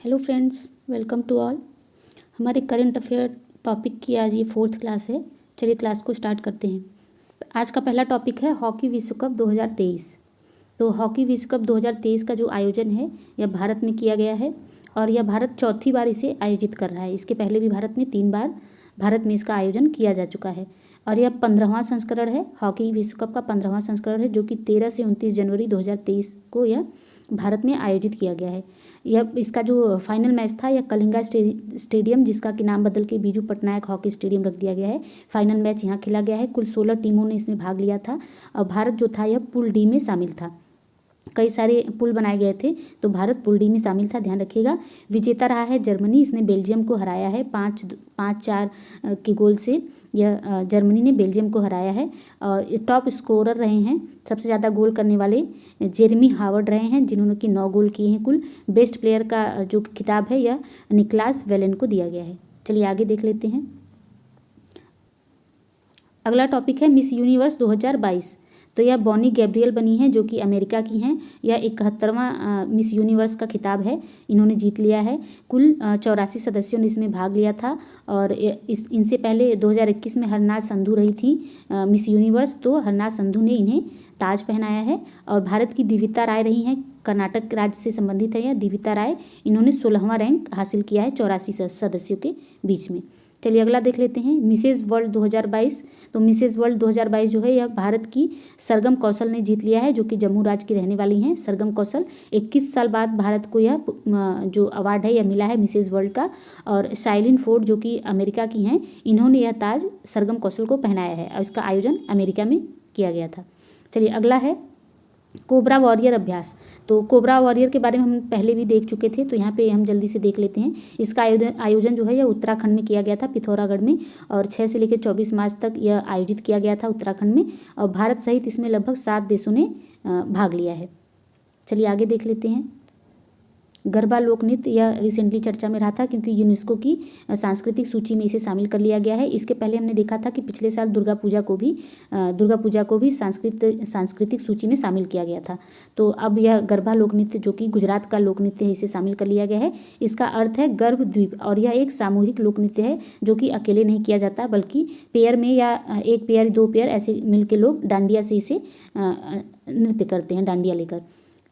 Hello friends, welcome to all. हमारे current affair topic की आज ये 4th क्लास है। चलिए क्लास को स्टार्ट करते हैं। आज का पहला टॉपिक है हॉकी विश्व कप 2023। तो हॉकी विश्व कप 2023 का जो आयोजन है यह भारत में किया गया है और यह भारत चौथी बार इसे आयोजित कर रहा है। इसके पहले भी भारत ने 3 बार भारत में इसका आयोजन किया जा चुका है और यह 15वां संस्करण है। हॉकी विश्व कप का 15वां संस्करण है जो कि 13 से 29 जनवरी 2023 को यह भारत में आयोजित किया गया है। यह इसका जो फाइनल मैच था यह कलिंगा स्टेडियम, जिसका कि नाम बदल के बीजू पटनायक हॉकी स्टेडियम रख दिया गया है। फाइनल मैच यहाँ खेला गया है। कुल 16 टीमों ने इसमें भाग लिया था और भारत जो था यह पूल डी में शामिल था। कई सारे पुल बनाए गए थे तो भारत पूल डी में शामिल था, ध्यान रखिएगा। विजेता रहा है जर्मनी, इसने बेल्जियम को हराया है 5-4 के गोल से। यह जर्मनी ने बेल्जियम को हराया है और टॉप स्कोरर रहे हैं, सबसे ज़्यादा गोल करने वाले जेरेमी हावर्ड रहे हैं जिन्होंने कि 9 गोल किए हैं कुल। बेस्ट प्लेयर का जो खिताब है यह निकलास वेलेन को दिया गया है। चलिए आगे देख लेते हैं। अगला टॉपिक है मिस यूनिवर्स 2022। तो यह बॉनी गैब्रियल बनी है जो कि अमेरिका की हैं। यह 71वां मिस यूनिवर्स का खिताब है, इन्होंने जीत लिया है। कुल 84 सदस्यों ने इसमें भाग लिया था और इनसे पहले 2021 में हरनाज संधू रही थी मिस यूनिवर्स, तो हरनाज संधू ने इन्हें ताज पहनाया है। और भारत की दिविता राय रही हैं, कर्नाटक राज्य से संबंधित है यह दिविता राय। इन्होंने 16वां रैंक हासिल किया है 84 सदस्यों के बीच में। चलिए अगला देख लेते हैं मिसेज वर्ल्ड 2022। तो मिसेज वर्ल्ड 2022 जो है यह भारत की सरगम कौशल ने जीत लिया है जो कि जम्मू राज्य की रहने वाली हैं। सरगम कौशल 21 साल बाद भारत को यह जो अवार्ड है यह मिला है मिसेज वर्ल्ड का। और शाइलिन फोर्ड जो कि अमेरिका की हैं, इन्होंने यह ताज सरगम कौशल को पहनाया है और इसका आयोजन अमेरिका में किया गया था। चलिए अगला है कोबरा वॉरियर अभ्यास। तो कोबरा वॉरियर के बारे में हम पहले भी देख चुके थे, तो यहाँ पे हम जल्दी से देख लेते हैं। इसका आयोजन जो है यह उत्तराखंड में किया गया था, पिथौरागढ़ में, और 6 से लेकर 24 मार्च तक यह आयोजित किया गया था उत्तराखंड में। और भारत सहित इसमें लगभग 7 देशों ने भाग लिया है। चलिए आगे देख लेते हैं। गरबा लोक नृत्य यह रिसेंटली चर्चा में रहा था क्योंकि यूनेस्को की सांस्कृतिक सूची में इसे शामिल कर लिया गया है। इसके पहले हमने देखा था कि पिछले साल दुर्गा पूजा को भी सांस्कृतिक सूची में शामिल किया गया था। तो अब यह गरबा लोक नृत्य जो कि गुजरात का लोक नृत्य है, इसे शामिल कर लिया गया है। इसका अर्थ है गर्भ द्वीप और यह एक सामूहिक लोक नृत्य है जो कि अकेले नहीं किया जाता बल्कि पेयर में या एक पेयर 2 पेयर ऐसे मिल के लोग डांडिया से इसे नृत्य करते हैं, डांडिया लेकर।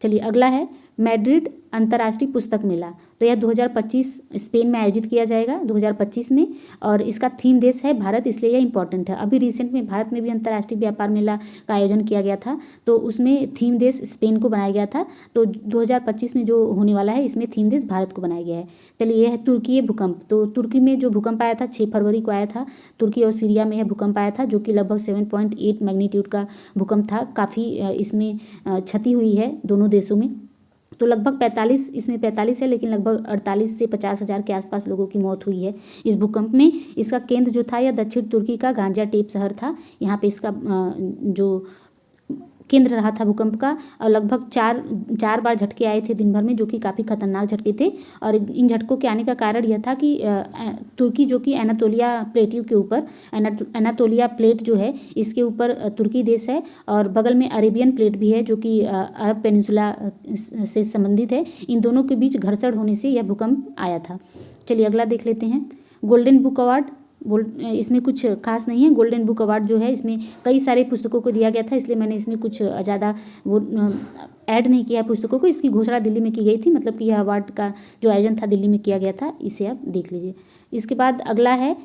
चलिए अगला है मैड्रिड अंतर्राष्ट्रीय पुस्तक मेला। तो यह 2025 स्पेन में आयोजित किया जाएगा 2025 में, और इसका थीम देश है भारत, इसलिए यह इंपॉर्टेंट है। अभी रिसेंट में भारत में भी अंतर्राष्ट्रीय व्यापार मेला का आयोजन किया गया था, तो उसमें थीम देश स्पेन को बनाया गया था। तो 2025 में जो होने वाला है इसमें थीम देश भारत को बनाया गया है। चलिए यह है तुर्की भूकंप। तो तुर्की में जो भूकंप आया था 6 फरवरी को आया था। तुर्की और सीरिया में यह भूकंप आया था जो कि लगभग 7.8 मैग्नीट्यूड का भूकंप था। काफ़ी इसमें क्षति हुई है दोनों देशों में। तो लगभग 45 है, लेकिन लगभग 48 से 50 हज़ार के आसपास लोगों की मौत हुई है इस भूकंप में। इसका केंद्र जो था यह दक्षिण तुर्की का गाजियाटेप शहर था। यहाँ पे इसका जो केंद्र रहा था भूकंप का, और लगभग चार बार झटके आए थे दिन भर में, जो कि काफ़ी खतरनाक झटके थे। और इन झटकों के आने का कारण यह था कि तुर्की जो कि एनातोलिया प्लेट्यू के ऊपर, एनातोलिया प्लेट जो है इसके ऊपर तुर्की देश है, और बगल में अरेबियन प्लेट भी है जो कि अरब पेनिनसुला से संबंधित है। इन दोनों के बीच घर्षण होने से यह भूकंप आया था। चलिए अगला देख लेते हैं। गोल्डन बुक अवार्ड, इसमें कुछ खास नहीं है। गोल्डन बुक अवार्ड जो है इसमें कई सारे पुस्तकों को दिया गया था, इसलिए मैंने इसमें कुछ ज़्यादा वो ऐड नहीं किया पुस्तकों को। इसकी घोषणा दिल्ली में की गई थी, मतलब कि यह अवार्ड का जो आयोजन था दिल्ली में किया गया था, इसे आप देख लीजिए। इसके बाद अगला है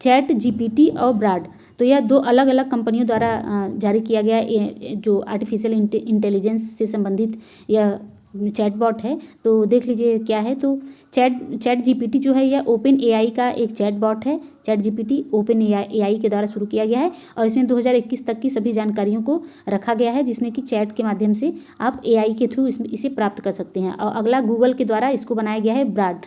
चैट जीपीटी और ब्राड। तो यह 2 अलग अलग कंपनियों द्वारा जारी किया गया जो आर्टिफिशियल इंटेलिजेंस से संबंधित यह चैटबॉट है। तो देख लीजिए क्या है। तो चैट जीपीटी जो है यह ओपन एआई का एक चैटबॉट है। चैट जीपीटी ओपन एआई के द्वारा शुरू किया गया है और इसमें 2021 तक की सभी जानकारियों को रखा गया है, जिसमें कि चैट के माध्यम से आप एआई के थ्रू इसे प्राप्त कर सकते हैं। और अगला गूगल के द्वारा इसको बनाया गया है बार्ड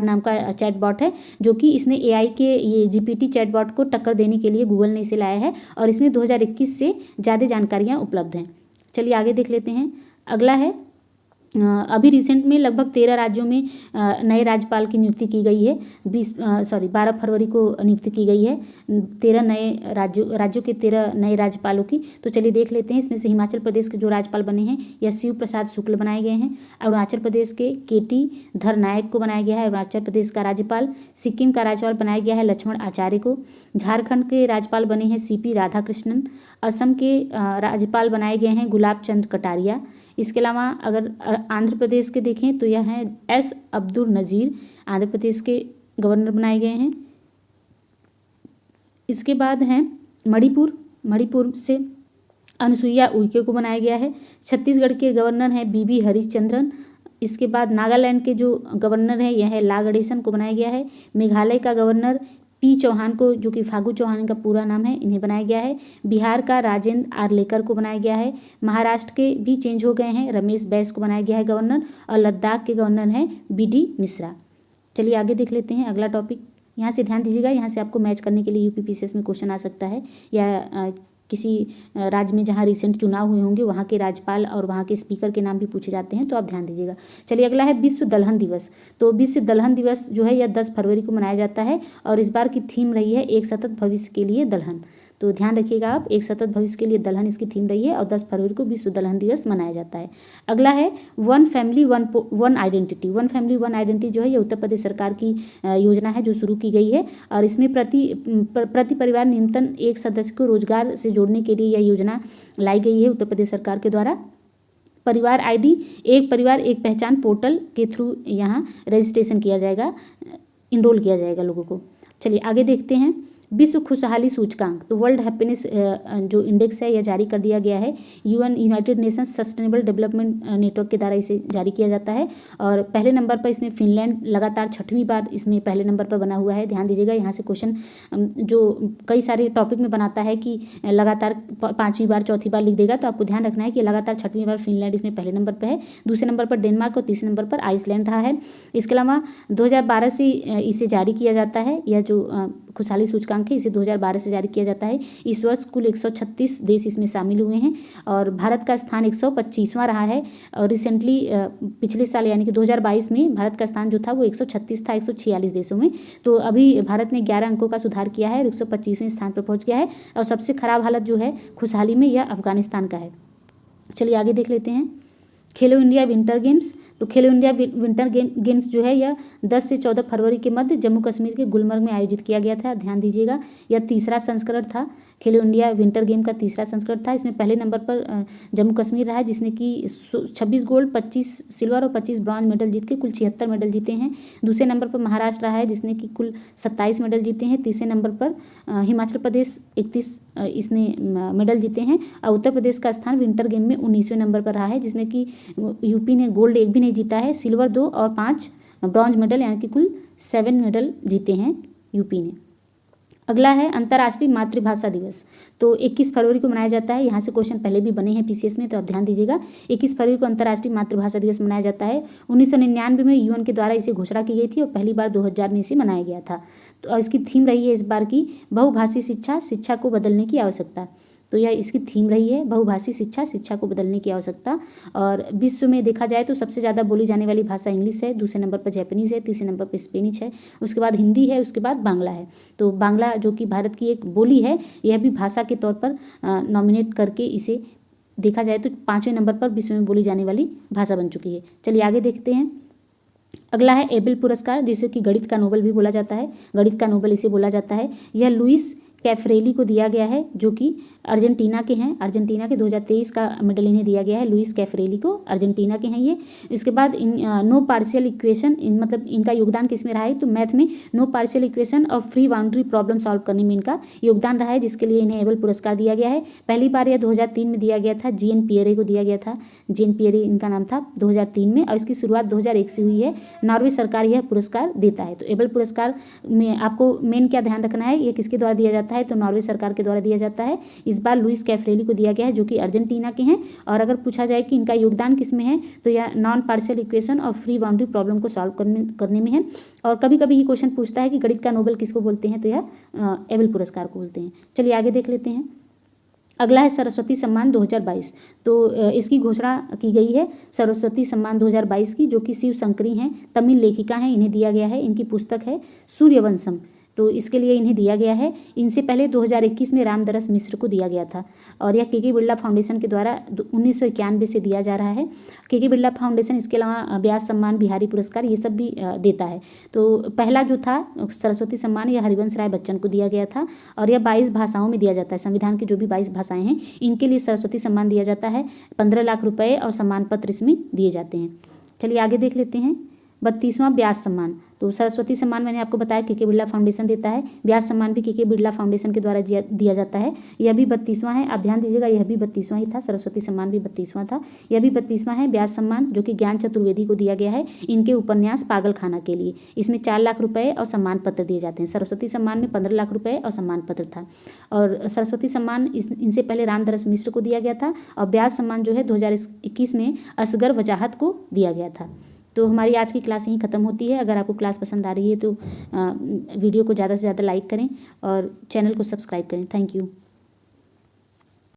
नाम का चैटबॉट है, जो कि इसने एआई के ये जीपीटी चैटबॉट को टक्कर देने के लिए गूगल ने इसे लाया है, और इसमें 2021 से ज़्यादा जानकारियाँ उपलब्ध हैं। चलिए आगे देख लेते हैं। अगला है अभी रिसेंट में लगभग 13 राज्यों में नए राज्यपाल की नियुक्ति की गई है। 12 फरवरी को नियुक्ति की गई है 13 नए राज्यों के 13 नए राज्यपालों की। तो चलिए देख लेते हैं। इसमें से हिमाचल प्रदेश के जो राज्यपाल बने हैं यह शिव प्रसाद शुक्ल बनाए गए हैं। अरुणाचल प्रदेश के KT धरनायक को बनाया गया है अरुणाचल प्रदेश का राज्यपाल। सिक्किम का राज्यपाल बनाया गया है लक्ष्मण आचार्य को। झारखंड के राज्यपाल बने हैं CP राधाकृष्णन। असम के राज्यपाल बनाए गए हैं गुलाब चंद कटारिया। इसके अलावा अगर आंध्र प्रदेश के देखें तो यह है S अब्दुल नज़ीर, आंध्र प्रदेश के गवर्नर बनाए गए हैं। इसके बाद हैं मणिपुर से अनुसुईया उइके को बनाया गया है। छत्तीसगढ़ के गवर्नर हैं BB हरिश्चंद्रन। इसके बाद नागालैंड के जो गवर्नर हैं यह है ला गणेशन को बनाया गया है। मेघालय का गवर्नर P चौहान को, जो कि फागू चौहान इनका पूरा नाम है, इन्हें बनाया गया है। बिहार का राजेंद्र आर्लेकर को बनाया गया है। महाराष्ट्र के भी चेंज हो गए हैं, रमेश बैस को बनाया गया है गवर्नर। और लद्दाख के गवर्नर हैं BD मिश्रा। चलिए आगे देख लेते हैं अगला टॉपिक। यहाँ से ध्यान दीजिएगा, यहाँ से आपको मैच करने के लिए UPPCS में क्वेश्चन आ सकता है, या किसी राज्य में जहाँ रिसेंट चुनाव हुए होंगे वहाँ के राज्यपाल और वहाँ के स्पीकर के नाम भी पूछे जाते हैं, तो आप ध्यान दीजिएगा। चलिए अगला है विश्व दलहन दिवस। तो विश्व दलहन दिवस जो है यह 10 फरवरी को मनाया जाता है और इस बार की थीम रही है एक सतत भविष्य के लिए दलहन। तो ध्यान रखिएगा आप, एक सतत भविष्य के लिए दलहन इसकी थीम रही है और 10 फरवरी को विश्व दलहन दिवस मनाया जाता है। अगला है one family one identity. One family one identity जो है ये उत्तर प्रदेश सरकार की योजना है जो शुरू की गई है और इसमें प्रति परिवार न्यूनतम एक सदस्य को रोजगार से जोड़ने के लिए यह योजना लाई गई है उत्तर प्रदेश सरकार के द्वारा। परिवार ID एक परिवार एक पहचान पोर्टल के थ्रू यहाँ रजिस्ट्रेशन किया जाएगा, इनरोल किया जाएगा लोगों को। चलिए आगे देखते हैं। विश्व खुशहाली सूचकांक, तो वर्ल्ड हैप्पीनेस जो इंडेक्स है यह जारी कर दिया गया है। United Nations sustainable development network के द्वारा इसे जारी किया जाता है और पहले नंबर पर इसमें फिनलैंड लगातार 6वीं बार इसमें पहले नंबर पर बना हुआ है। ध्यान दीजिएगा, यहाँ से क्वेश्चन जो कई सारे टॉपिक में बनाता है कि लगातार 5वीं बार 4थी बार लिख देगा, तो आपको ध्यान रखना है कि लगातार 6वीं बार फिनलैंड इसमें पहले नंबर पर है, दूसरे नंबर पर डेनमार्क और तीसरे नंबर पर आइसलैंड रहा है। इसके अलावा 2012 से इसे जारी किया जाता है, यह जो खुशहाली सूचकांक है इसे 2012 से जारी किया जाता है। इस वर्ष कुल 136 देश इसमें शामिल हुए हैं और भारत का स्थान 125वां रहा है। और रिसेंटली पिछले साल यानी कि 2022 में भारत का स्थान जो था वो 136 था 146 देशों में। तो अभी भारत ने 11 अंकों का सुधार किया है और 125वें स्थान पर पहुंच गया है और सबसे खराब हालत जो है खुशहाली में यह अफगानिस्तान का है। चलिए आगे देख लेते हैं। खेलो इंडिया विंटर गेम्स, तो खेलो इंडिया विंटर गेम्स जो है यह 10 से 14 फरवरी के मध्य जम्मू कश्मीर के गुलमर्ग में आयोजित किया गया था। ध्यान दीजिएगा, यह तीसरा संस्करण था, खेलो इंडिया विंटर गेम का तीसरा संस्करण था। इसमें पहले नंबर पर जम्मू कश्मीर रहा है जिसने कि 26 गोल्ड 25 सिल्वर और 25 ब्रॉन्ज मेडल जीत के कुल 76 मेडल जीते हैं। दूसरे नंबर पर महाराष्ट्र रहा है जिसने कि कुल 27 मेडल जीते हैं। तीसरे नंबर पर हिमाचल प्रदेश 31 इसने मेडल जीते हैं और उत्तर प्रदेश का स्थान विंटर गेम में 19वें नंबर पर रहा है जिसमें कि यूपी ने गोल्ड एक भी नहीं जीता है, सिल्वर 2 और 5 ब्रॉन्ज मेडल यानी कि कुल 7 मेडल जीते हैं यूपी ने। अगला है अंतर्राष्ट्रीय मातृभाषा दिवस, तो 21 फरवरी को मनाया जाता है। यहाँ से क्वेश्चन पहले भी बने हैं PCS में, तो आप ध्यान दीजिएगा। 21 फरवरी को अंतर्राष्ट्रीय मातृभाषा दिवस मनाया जाता है। 1999 में UN के द्वारा इसे घोषणा की गई थी और पहली बार 2000 में इसे मनाया गया था। तो इसकी थीम रही है इस बार की बहुभाषी शिक्षा, शिक्षा को बदलने की आवश्यकता। तो यह इसकी थीम रही है बहुभाषी शिक्षा, शिक्षा को बदलने की आवश्यकता। और विश्व में देखा जाए तो सबसे ज़्यादा बोली जाने वाली भाषा इंग्लिश है, दूसरे नंबर पर जैपनीज़ है, तीसरे नंबर पर स्पेनिश है, उसके बाद हिंदी है, उसके बाद बांग्ला है। तो बांग्ला जो कि भारत की एक बोली है, यह भी भाषा के तौर पर नॉमिनेट करके इसे देखा जाए तो 5वें नंबर पर विश्व में बोली जाने वाली भाषा बन चुकी है। चलिए आगे देखते हैं। अगला है एबेल पुरस्कार, जिसे कि गणित का नोबेल भी बोला जाता है, गणित का नोबेल इसे बोला जाता है। यह लुइस कैफरेली को दिया गया है जो कि अर्जेंटीना के हैं, अर्जेंटीना के 2023 का मेडल इन्हें दिया गया है, लुइस कैफरेली को, अर्जेंटीना के हैं ये। इसके बाद नो पार्शियल इक्वेशन, मतलब इनका योगदान किस में रहा है, तो मैथ में नो पार्शियल इक्वेशन और फ्री बाउंड्री प्रॉब्लम सॉल्व करने में इनका योगदान रहा है, जिसके लिए इन्हें एबेल पुरस्कार दिया गया है। पहली बार यह 2003 में दिया गया था, जीएन पियरे को दिया गया था, जीएन पियरे इनका नाम था 2003 में, और इसकी शुरुआत 2001 से हुई है। नॉर्वे सरकार यह पुरस्कार देता है। तो एबेल पुरस्कार में आपको मेन क्या ध्यान रखना है, ये किसके द्वारा दिया जाता है, तो नॉर्वे सरकार के द्वारा दिया जाता है। इस बार लुइस कैफरेली को दिया गया है जो कि अर्जेंटीना के हैं। और अगर पूछा जाए कि इनका योगदान किस में है, तो यह नॉन पार्शियल इक्वेशन और फ्री बाउंड्री प्रॉब्लम को सॉल्व करने में है। और कभी कभी ये क्वेश्चन पूछता है कि गणित का नोबेल किसको बोलते हैं, तो यह एबेल पुरस्कार को बोलते हैं। चलिए आगे देख लेते हैं। अगला है सरस्वती सम्मान 2022। तो इसकी घोषणा की गई है सरस्वती सम्मान 2022 की, जो कि शिव शंकरी हैं, तमिल लेखिका हैं, इन्हें दिया गया है। इनकी पुस्तक है सूर्यवंशम, तो इसके लिए इन्हें दिया गया है। इनसे पहले 2021 में रामदरस मिश्र को दिया गया था और यह के बिरला फाउंडेशन के द्वारा 1991 से दिया जा रहा है। के बिरला फाउंडेशन इसके अलावा व्यास सम्मान, बिहारी पुरस्कार, ये सब भी देता है। तो पहला जो था सरस्वती सम्मान, यह हरिवंश राय बच्चन को दिया गया था और यह 22 भाषाओं में दिया जाता है। संविधान की जो भी 22 भाषाएँ हैं इनके लिए सरस्वती सम्मान दिया जाता है। 15 लाख रुपये और सम्मान पत्र इसमें दिए जाते हैं। चलिए आगे देख लेते हैं। 32वां व्यास सम्मान। तो सरस्वती सम्मान मैंने आपको बताया के बिरला फाउंडेशन देता है। व्यास सम्मान भी के बिरला फाउंडेशन के द्वारा दिया जाता है। यह भी 32वां है। आप ध्यान दीजिएगा, यह भी 32वां ही था। सरस्वती सम्मान भी 32वां था, यह भी 32वां है। व्यास सम्मान जो कि ज्ञान चतुर्वेदी को दिया गया है, इनके उपन्यास पागल खाना के लिए। इसमें 4 लाख रुपये और सम्मान पत्र दिए जाते हैं। सरस्वती सम्मान में 15 लाख रुपये और सम्मान पत्र था। और सरस्वती सम्मान इनसे पहले रामदरस मिश्र को दिया गया था और व्यास सम्मान जो है 2021 में असगर वजाहत को दिया गया था। तो हमारी आज की क्लास यहीं ख़त्म होती है। अगर आपको क्लास पसंद आ रही है तो वीडियो को ज़्यादा से ज़्यादा लाइक करें और चैनल को सब्सक्राइब करें। Thank you.